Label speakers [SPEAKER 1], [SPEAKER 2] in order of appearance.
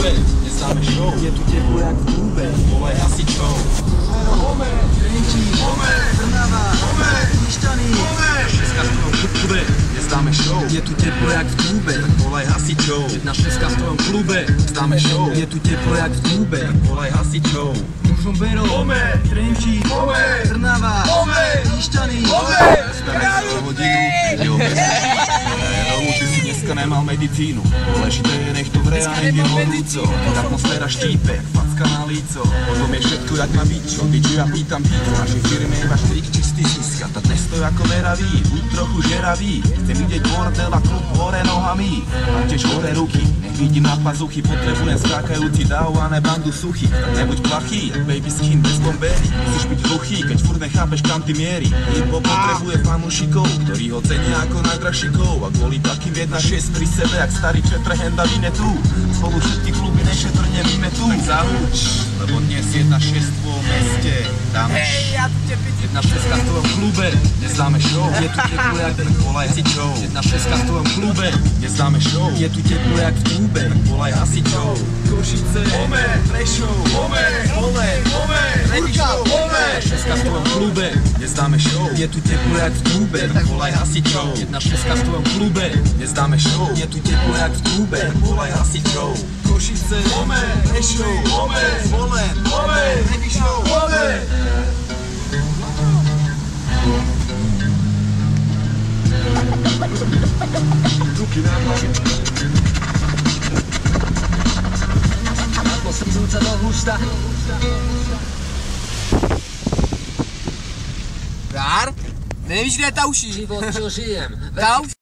[SPEAKER 1] klube, neznáme show. Je tu teplo jak v klube, volaj hasičov. Home, Trenčín, home, Trnava, home, Pišťany, home. Česká v tvojom klube, neznáme show. Je tu teplo jak v klube, volaj hasičov. Jedna šestka v tvojom klube, neznáme show. Je tu teplo jak v klube, volaj hasičov. Žombero, home, Trenčín, home, Trnava, home, Pišťany, home.
[SPEAKER 2] Ty si dneska nemal medicínu, dôležité je, nech to vre a nech je horúco. Atmosféra štípe, jak facka na líco. Potom je všetko jak na bičo, biču ja pýtam víc. V našej firme iba štrik čistý získa. Tá dnes to ako veravý, buď trochu žeravý. Chcem vidieť bordel a klub hore nohami. A tiež hore ruky, nech vidím na pazuchy. Potrebujem skákajúci dáv a ne bandu suchy. Nebuď plachý, jak baby skin bez bombery. Musíš byť hluchý, keď furt nechápeš kam ty mierí. Hip-hop potrebuje fanúšikov, ktorí ho cenia ako najdražšikov. A kvôli takým 1-6 pri sebe, jak starý četrhenda Vinetu. Spolu všetky kluby nešetrne vymetú. Tak zahuč, lebo dnes 1-6 v tvojom meste. Dáme 1-6 v tvojom klube, neznáme show. Je tu teplo jak volaj hasičov. 1-6 v tvojom klube, neznáme show. Je tu teplo jak v klube, volaj hasičov. Košice, home, Prešov, home, home, home, Rebišov, home. 1-6 v tvojom klube, neznáme show. Je tu teplo jak v klube, volaj hasičov. 1-6 v tvojom klube, neznáme show. Je tu teplo jak v klube, volaj hasičov. Košice, home, Prešov, home, Zvolen, home, Rebišov, home. Ruky na hlavy. Atmosféra do husta.
[SPEAKER 3] Dár? Nevíš, kde je ta uší?
[SPEAKER 4] Život, čo žijem.
[SPEAKER 3] Ta uší.